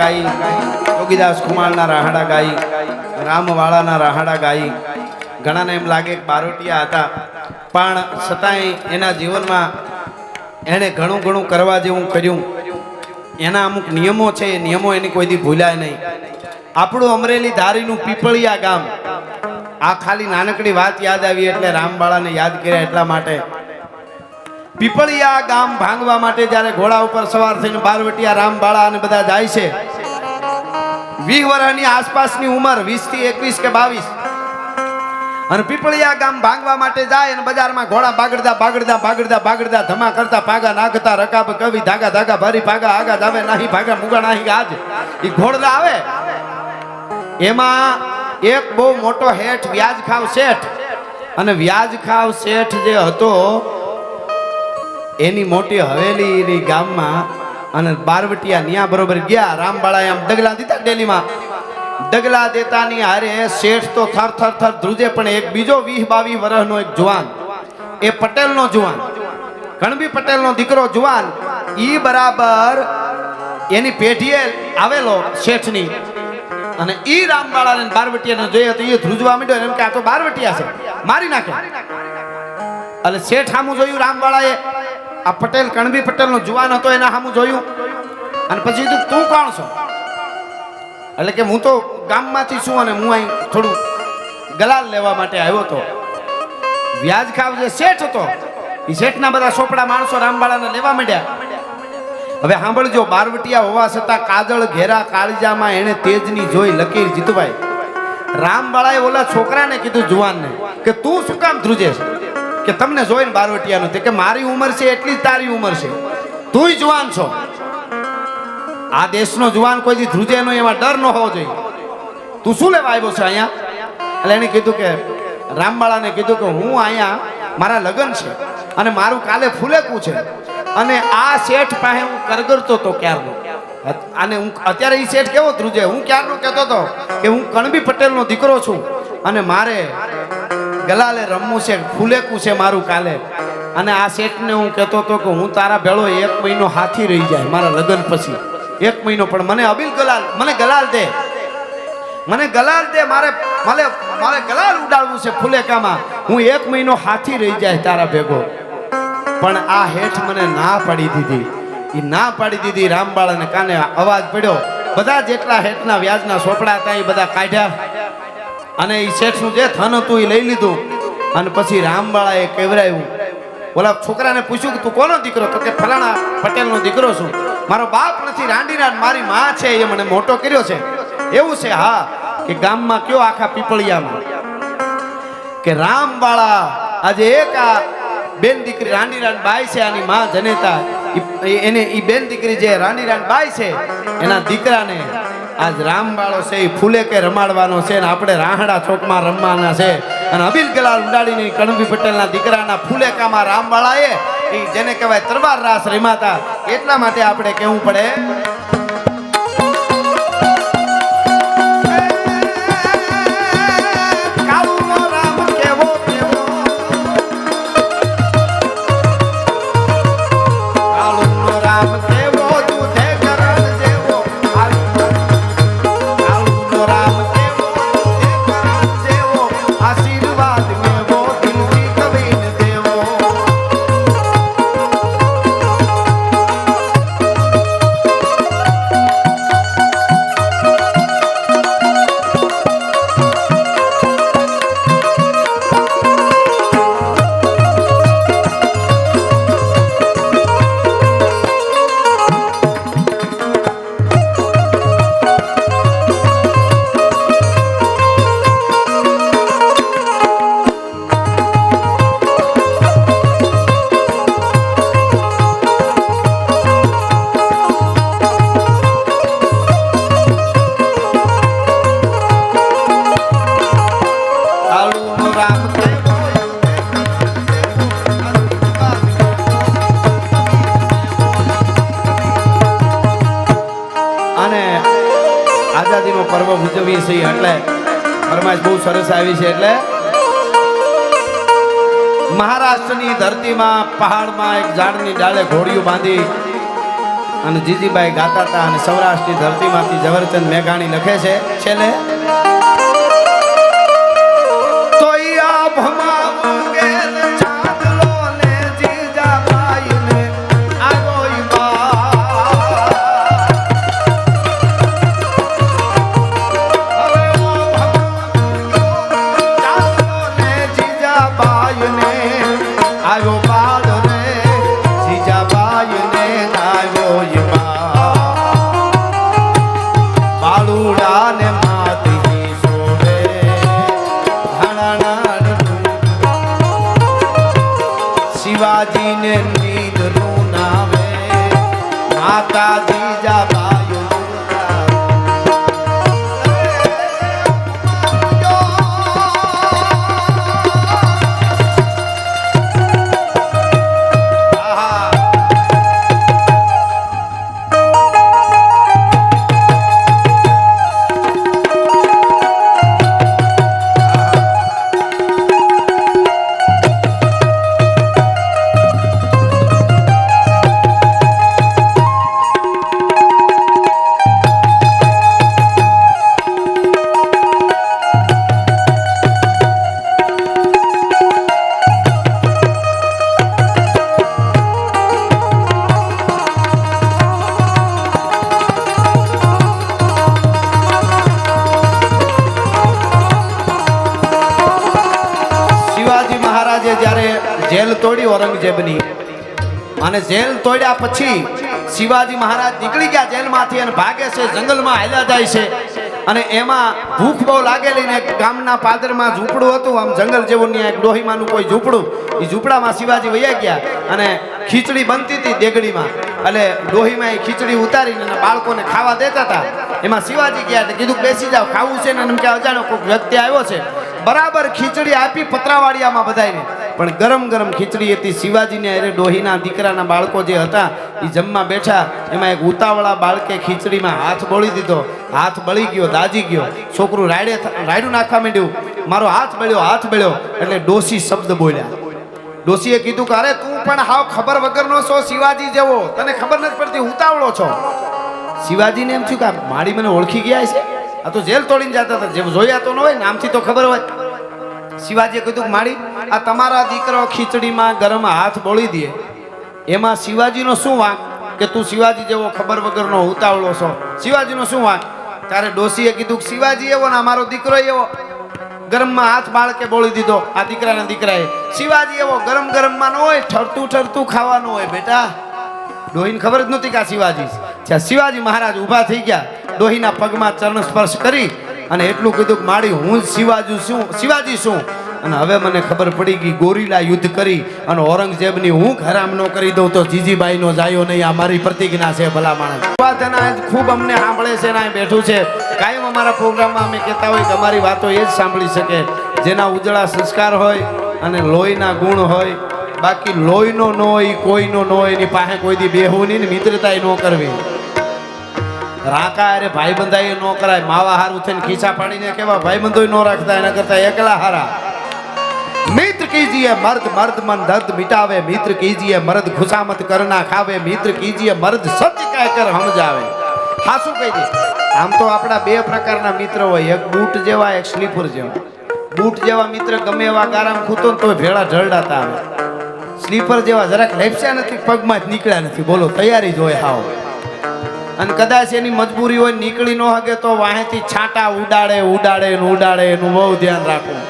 ગાઈ, જોગીદાસ ખુમાળના રાહાડા ગાઈ, રામવાળાના રાહાડા ગાઈ. ઘણાને એમ લાગે કે બારોટિયા હતા, પણ છતાંય એના જીવનમાં એણે ઘણું ઘણું કરવા જેવું કર્યું. એના અમુક નિયમો છે, એ નિયમો એની કોઈ દી ભૂલાય નહીં. આપણું અમરેલી ધારીનું પીપળિયા ગામ, આ ખાલી નાનકડી વાત યાદ આવી એટલે રામબાળાને યાદ કર્યા એટલા માટે. પીપળિયા ગામ ભાંગવા માટે જ્યારે ઘોડા ઉપર સવાર થઈને બારવટિયા રામબાળા અને બધા જાય છે, 20 વર્ષની આસપાસની ઉંમર, 20 થી 21 કે 22, અને પીપળિયા ગામ ભાંગવા માટે જાય અને બજારમાં ઘોડા બાગડતા બાગડતા બાગડતા બાગડતા ધમા કરતા પાગા નાખતા રકાબ કવિ ધાગા ધાગા ભારી પાગા આગા જાવે નાહી ભાગા મુગા નાહી આજ એ ઘોડલા આવે. એમાં એક બહુ મોટો હેઠ વ્યાજ ખાવ શેઠ, અને વ્યાજ ખાવ શેઠ જે હતો એની મોટી હવેલીની ગામમાં, અને બારવટિયા ન્યા બરોબર ગયા. રામબાળાએ આમ ડગલા દીધા ડેલીમાં, ડગલા દેતાની હારે શેઠ તો થર થર થર ધ્રુજે, પણ એક બીજો 20-22 વર્ષનો એક જુવાન, એ પટેલનો જુવાન, ગણબી પટેલનો દીકરો જુવાન, ઈ બરાબર એની પેઢીએ આવેલો શેઠની, અને ઈ રામબાળાને બારવટિયાને જોઈએ તો એ ધ્રુજવા માંડ્યો, એમ કે આ તો બારવટિયા છે, મારી નાખે. એટલે શેઠ સામું જોયું રામબાળાએ, આ પટેલ કણબી પટેલનો જુવાન હતો એના સામું જોયું, અને પછી કીધું તું કોણ છો? એટલે કે હું તો ગામમાંથી છું અને હું અહીં થોડું ગલાલ લેવા માટે આવ્યો હતો. વ્યાજ ખાવ જે શેઠ હતો, એ શેઠના બધા સોપડા માણસો રામબાળાને લેવા માંડ્યા. હવે સાંભળજો, બારવટિયા હોવા છતાં કાજળ ઘેરા કાળજામાં એને તેજની જોઈ લકીર જીતુભાઈ. રામબાળાએ ઓલા છોકરાને કીધું જુવાનને કે તું શું કામ ધ્રુજે છે? કે તમને જોઈને બારવટિયાનો, કે મારી ઉંમર છે એટલી જ તારી ઉંમર છે, તુંય જુવાન છો. આ દેશનો જુવાન કોઈ દી ધ્રુજે નો, એમાં ડર ન હોવો જોઈએ. તું શું લેવા આવ્યો છે અહીંયા? એટલે એને કીધું કે રામબાળાને કીધું કે હું અહીંયા મારા લગ્ન છે અને મારું કાલે ફૂલેકું છે, અને આ શેઠ પાસે હું કરગરતો હતો ક્યારનો. અને હું અત્યારે એ શેઠ કેવો ધ્રુજે, હું ક્યારનો કહેતો હતો કે હું કણબી પટેલનો દીકરો છું અને મારે ગલાલે રમવું છે, ફૂલેકું છે મારું કાલે. અને આ શેઠને હું કહેતો હતો કે હું તારા ભેળો 1 મહિનો હાથી રહી જાય મારા લગ્ન પછી, 1 મહિનો, પણ મને અબીલ ગલાલ, મને ગલાલ દે, મને ગલાલ દે, મારે ગલાલ ઉડાડવું છે ફુલેકામાં, હું 1 મહિનો હાથી રહી જાય તારા ભેગો. પણ આ હેઠ મને ના પાડી દીધી, એ ના પાડી દીધી. રામબાળાને કાને અવાજ પડ્યો, બધા જેટલા હેઠના વ્યાજના સોપડા હતા એ બધા કાઢ્યા, અને એ શેઠનું જે ધન હતું એ લઈ લીધું. અને પછી રામબાળાએ કહેવરાયું, ઓલા છોકરાને પૂછ્યું કે તું કોનો દીકરો? તો કે ફલાણા પટેલનો દીકરો છું, મારો બાપ નથી, રાંડીના મારી માં છે, એ મને મોટો કર્યો છે. એવું છે? હા. કે ગામમાં કયો આખા પીપળિયામાં કે રામબાળા આજે એક આ બેન દીકરી રાંડીરાન બાઈ છે, આની માં જનેતા, એને ઈ બેન દીકરી જે રાંડીરાન બાઈ છે એના દીકરાને આજ રામબાળો છે એ ફૂલે કે રમાડવાનો છે, ને આપણે રાહડા ચોકમાં રમવાના છે. અને અબીલ ગલાલ ઉડાડીને કણબી પટેલના દીકરાના ફૂલેકામાં રામબાળાએ એ જેને કહેવાય તરવાર રાસ રમાતા, એટલા માટે આપણે કહેવું પડે આઝાદીનો પર્વ ઉજવીએ છીએ એટલે ફરમાઈશ બહુ સરસ આવી છે. એટલે મહારાષ્ટ્રની ધરતીમાં પહાડમાં એક ઝાડની ડાળે ઘોડીઓ બાંધી અને જીજીબાઈ ગાતા હતા અને સૌરાષ્ટ્રની ધરતીમાંથી ઝવેરચંદ મેઘાણી લખે છે છેલ્લે તો યા ભમા ઉગેલ ચાંદલો ને જીજાબાઈ ને આગોઈ આવ્યો બાદ રે જીજાબાઈ ને આવ્યો બાળુડા ને માતી સોરે શિવાજી ને નીંદ નું નામે માતા જીજાબાઈ જ્યારે જેલ તોડી ઔરંગઝેબની અને જેલ તોડ્યા પછી શિવાજી મહારાજ નીકળી ગયા જેલમાંથી અને ભાગે છે જંગલમાં હાલ્યા જાય છે અને એમાં ભૂખ બહુ લાગેલી ને ગામના પાદરમાં ઝૂંપડું હતું આમ જંગલ જેવું ને એક ડોહીમાનું કોઈ ઝૂંપડું એ ઝૂંપડામાં શિવાજી વયા ગયા અને ખીચડી બનતી હતી દેગડીમાં એટલે ડોહીમાં એ ખીચડી ઉતારીને બાળકોને ખાવા દેતા હતા એમાં શિવાજી ગયા એટલે કીધું બેસી જાઓ ખાવું છે ને એમ કે અજાણ્યો કોઈ વ્યક્તિ આવ્યો છે બરાબર ખીચડી આપી પતરાવાડિયામાં બધાને પણ ગરમ ગરમ ખીચડી હતી શિવાજીને અરે ડોહીના દીકરાના બાળકો જે હતા એ જમવા બેઠા એમાં એક ઉતાવળા બાળકે ખીચડીમાં હાથ બોળી દીધો હાથ બળી ગયો દાજી ગયો છોકરું રાયડું નાખવા માંડ્યું મારો હાથ બળ્યો એટલે ડોસી શબ્દ બોલ્યા ડોસીએ કીધું કે અરે તું પણ હાવ ખબર વગરનો છો શિવાજી જેવો તને ખબર નથી પડતી ઉતાવળો છો શિવાજીને એમ થયું કે મારી મને ઓળખી ગયા છે આ તો જેલ તોડીને જતા હતા જેમ જોયા તો ન હોય નામથી તો ખબર હોય શિવાજીએ કીધું કે મારી આ તમારા દીકરો ખીચડીમાં ગરમ હાથ બોળી દે એમાં શિવાજીનો શું વાંક કે તું શિવાજી જેવો ખબર વગરનો ઉતાવળો છો શિવાજીનો શું વાંક ત્યારે ડોસીએ કીધું કે શિવાજી એવો ને અમારો દીકરો એવો ગરમમાં હાથ બાળકે બોળી દીધો આ દીકરાએ શિવાજી એવો ગરમમાં ન હોય ઠરતું ખાવાનું હોય બેટા ડોહીને ખબર જ નહોતી કે આ શિવાજી છે શિવાજી મહારાજ ઊભા થઈ ગયા ડોહીના પગમાં ચરણ સ્પર્શ કરી અને એટલું કીધું કે માડી હું શિવાજી શું અને હવે મને ખબર પડી ગઈ ગોરીલા યુદ્ધ કરી અને ઔરંગઝેબની હું હરામ ન કરી દઉં તો જીજીબાઈનો જાયો નહીં આ મારી પ્રતિજ્ઞા છે ભલા માણસ ખૂબ અમને સાંભળે છે ને બેઠું છે કાયમ અમારા પ્રોગ્રામમાં અમે કહેતા હોય કે અમારી વાતો એ જ સાંભળી શકે જેના ઉજળા સંસ્કાર હોય અને લોહીના ગુણ હોય બાકી લોહીનો ન હોય કોઈનો ન હોય એની પાસે કોઈ દી બેહવું નહીં ને મિત્રતા ન કરવી રાકા અરે ભાઈબંધાઈ ન કરાય માવા હારું થઈને ખીચા પાડીને કેવા ભાઈબંધો ન રાખતા એના કરતા એકલા હારા मित्र कीजिए मर्द मर्द मन दर्द मिटावे मित्र कीजिए मर्द खुशामत करना खावे मित्र कीजिए मर्द सत्य कहकर हम जावे हासू कही दे आम तो अपना बे प्रकारना मित्र होय एक बूट जेवा एक स्लीपर जेवा बूट जेवा मित्र गमे एवा गाराम खूतो तो भेड़ा ढळडाता આવે સ્લીપર જેવા જરાક લેપસ્યા નથી પગમાં જ નીકળ્યા નથી બોલો તૈયારી જ હોય હાવ અને કદાચ એની મજબૂરી હોય નીકળી ન હકે તો વાહેથી છાંટા ઉડાડે એનું બહુ ધ્યાન રાખવું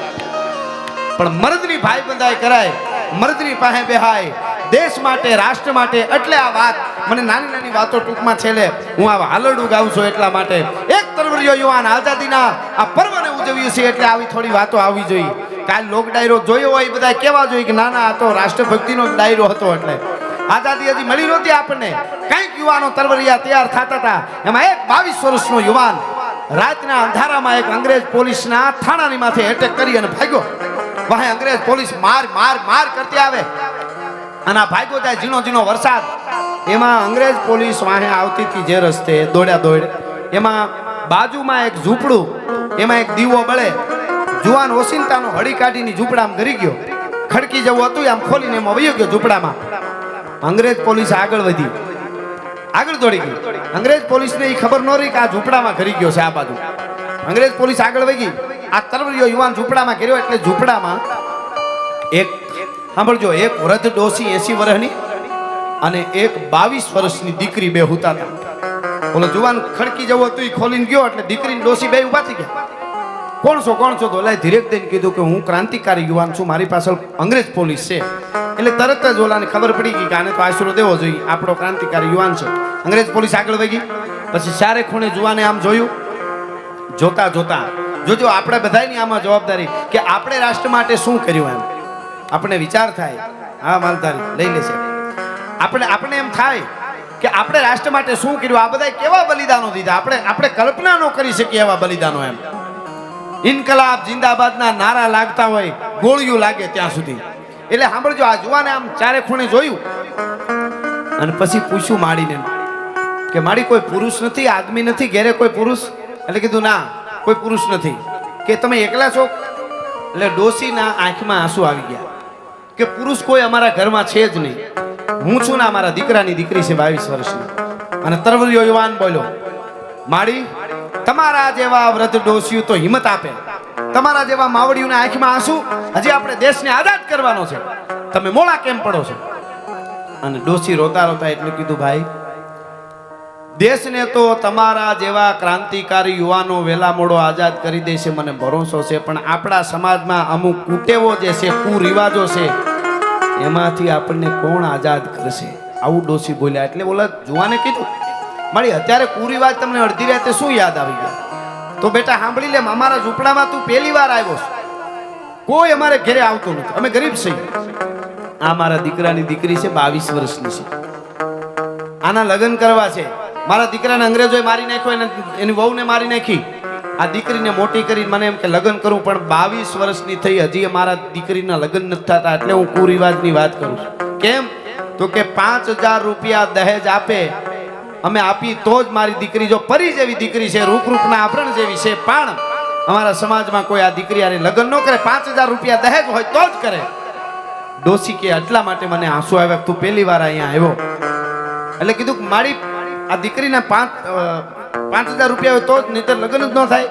પણ મર્દની ભાઈબંધાઈ કરાય મર્દની પાસે બેહાય દેશ માટે રાષ્ટ્ર માટે એટલે આ વાત મને નાની વાતો ટૂંકમાં છેલ્લે હું આ હાલરડું ગાઉં છું એટલા માટે એક તરવરિયો યુવાન આઝાદીના આ પર્વને ઉજવ્યું છે એટલે આવી થોડી વાતો આવવી જોઈએ કાલ લોક ડાયરો જોયો હોય બધા કેવા જોઈએ કે ના આ તો રાષ્ટ્રભક્તિનો ડાયરો હતો એટલે આઝાદી હજી મળી નહોતી આપણને કંઈક યુવાનો તરવરિયા તૈયાર થતા હતા એમાં એક 22 વર્ષનો યુવાન રાતના અંધારામાં એક અંગ્રેજ પોલીસના થાણાની માથે એટેક કરી અને ભાગ્યો વહે અંગ્રેજ પોલીસ માર કરતી આવે અને આ ભાગ્યો જાય ઝીણો વરસાદ એમાં અંગ્રેજ પોલીસ વાહે આવતી હતી જે રસ્તે દોડ એમાં બાજુમાં એક ઝૂંપડું એમાં એક દીવો બળે જુવાન ઓસિંતાનો હળી કાઢીને ઝૂંપડામાં ગરી ગયો ખડકી જેવું હતું આમ ખોલીને એમાં વયો ગયો ઝૂંપડામાં અંગ્રેજ પોલીસ આગળ વધી આગળ દોડી ગઈ. અંગ્રેજ પોલીસને એ ખબર ન રહી કે આ ઝૂંપડામાં ઘરી ગયો છે આ બાજુ. અંગ્રેજ પોલીસ આગળ વહી ગઈ. આ તરવરીયો યુવાન ઝૂંપડામાં ઘેર્યો એટલે ઝૂંપડામાં એક સાંભળજો, એક વૃદ્ધ ડોસી 80 વર્ષની અને એક 22 વર્ષની દીકરી બે હુતા હતા. ઓલો જુવાન ખડકી જવો તો એ ખોલીને ગયો એટલે દીકરીની ડોસી બે ઉભા થઈ ગયા. કોણ છો તો ઓલાએ ધીરેક દઈને કીધું કે હું ક્રાંતિકારી યુવાન છું, મારી પાછળ અંગ્રેજ પોલીસ છે. એટલે તરત જ ઓલાને ખબર પડી ગઈ કે આને તો આશરો દેવો જોઈએ, આપણો ક્રાંતિકારી યુવાન છે. અંગ્રેજ પોલીસ આગળ વહી ગઈ. પછી ચારે ખૂણે જુવાને આમ જોયું. જોતા જોતા જોજો આપણે બધાની આમાં જવાબદારી કે આપણે રાષ્ટ્ર માટે શું કર્યું એમ આપણે વિચાર થાય. હા માલધારી લઈ લેશે. આપણે એમ થાય કે આપણે રાષ્ટ્ર માટે શું કર્યું, આ બધા કેવા બલિદાનો દીધા, આપણે કલ્પના ન કરી શકીએ એવા બલિદાનો એમ. ઇન્કલાબ જિંદાબાદના નારા લાગતા હોય, ગોળીઓ લાગે ત્યાં સુધી. એટલે સાંભળજો, આ જુવાને આમ ચારે ખૂણે જોયું અને પછી પૂછ્યું માડીને કે માડી કોઈ પુરુષ નથી, આદમી નથી ઘેરે કોઈ પુરુષ? એટલે કીધું ના કોઈ પુરુષ નથી. કે તમે એકલા છો? એટલે ડોસીના આંખમાં આંસુ આવી ગયા કે પુરુષ કોઈ અમારા ઘરમાં છે જ નહીં, હું છું ને અમારા દીકરાની દીકરી છે 22 વર્ષની. અને તરવરીયો યુવાન બોલ્યો, માડી તમારા જેવા વૃદ્ધ ડોસીઓ તો હિંમત આપે, તમારા જેવા માવડીઓના આંખમાં આંસુ, હજી આપણે દેશને આઝાદ કરવાનો છે, તમે મોળા કેમ પડો છો? અને ડોસી રોતા રોતા એટલું કીધું, ભાઈ દેશને તો તમારા જેવા ક્રાંતિકારી યુવાનો વેલા મોડો આઝાદ કરી દેશે મને ભરોસો છે, પણ આપણા સમાજમાં અમુક કુટેવો જે છે, કુરિવાજો છે, એમાંથી આપણને કોણ આઝાદ કરશે? આવું ડોસી બોલ્યા. એટલે ઓલા જુવાને કીધું, મારી અત્યારે કુરિવાજ તમને અડધી રાતે શું યાદ આવી ગયા? તો બેટા સાંભળી લે, અમારા ઝૂંપડામાં તું પહેલી વાર આવ્યો છે, કોઈ અમારે ઘરે આવતું નથી, અમે ગરીબ છીએ. આ મારા દીકરાની દીકરી છે, 22 વર્ષની છે, આના લગ્ન કરવા છે. મારા દીકરાને અંગ્રેજોએ મારી નાખ્યો, એની વહુને મારી નાખી. આ દીકરીને મોટી કરી મને એમ કે લગ્ન કરું, પણ 22 વર્ષની થઈ, હજી મારા દીકરીના લગ્ન નથી થતા. એટલે હું કુરિવાજની વાત કરું છું. કેમ? તો કે 5000 રૂપિયા દહેજ આપે, અમે આપી તો જ મારી દીકરી, જો પરી જેવી દીકરી છે, રૂપના આભરણ જેવી છે, પણ અમારા સમાજમાં કોઈ આ દીકરી આને લગ્ન ન કરે, 5000 રૂપિયા દહેજ હોય તો જ કરે. ડોસી કે એટલા માટે મને આંસુ આવ્યા, તું પહેલી વાર અહીંયા આવ્યો. એટલે કીધું કે મારી આ દીકરીના 5000 રૂપિયા હોય તો જ, નહીંતર લગ્ન જ ન થાય.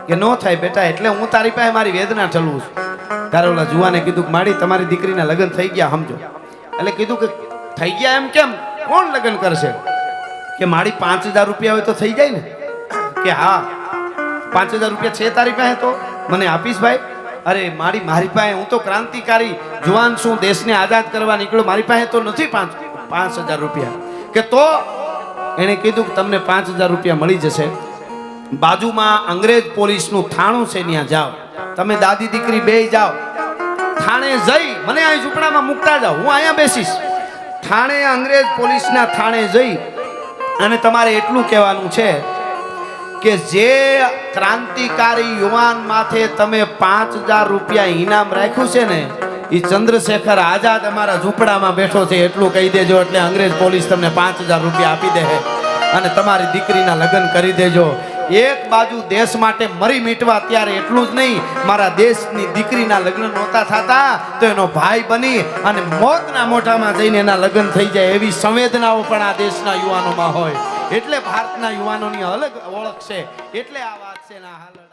કે ન થાય બેટા, એટલે હું તારી પાસે મારી વેદના ઠલવું છું. તારે ઓલા જુવાને કીધું કે મારી તમારી દીકરીના લગ્ન થઈ ગયા સમજો. એટલે કીધું કે થઈ ગયા એમ કેમ, કોણ લગ્ન કરશે? કે મારી 5000 રૂપિયા હોય તો થઈ જાય ને. કે હા 5000 રૂપિયા છે તારી પાસે તો મને આપીશ ભાઈ? અરે મારી પાસે, હું તો ક્રાંતિકારી જુવાન છું, દેશને આઝાદ કરવા નીકળ્યો, મારી પાસે તો નથી 5000 રૂપિયા. કે તો એણે કીધું કે તમને 5000 રૂપિયા મળી જશે, બાજુમાં અંગ્રેજ પોલીસનું થાણું છે, ત્યાં જાઓ, તમે દાદી દીકરી બે જાઓ, થાણે જઈ મને અહીં ઝૂંપડામાં મૂકતા જાઓ, હું અહીંયા બેસીશ. થાણે અંગ્રેજ પોલીસના થાણે જઈ અને તમારે એટલું કહેવાનું છે કે જે ક્રાંતિકારી યુવાન માથે તમે 5000 રૂપિયા ઇનામ રાખ્યું છે ને, એ ચંદ્રશેખર આઝાદ અમારા ઝૂંપડામાં બેઠો છે, એટલું કહી દેજો. એટલે અંગ્રેજ પોલીસ તમને 5000 રૂપિયા આપી દે અને તમારી દીકરીના લગ્ન કરી દેજો. એક બાજુ દેશ માટે મરી મીટવા, ત્યારે એટલું જ નહીં, મારા દેશની દીકરીના લગ્ન નહોતા થતા તો એનો ભાઈ બની અને મોતના મોઢામાં જઈને એના લગ્ન થઈ જાય, એવી સંવેદનાઓ પણ આ દેશના યુવાનોમાં હોય. એટલે ભારતના યુવાનોની અલગ ઓળખ છે. એટલે આ વાત છે ના હાલ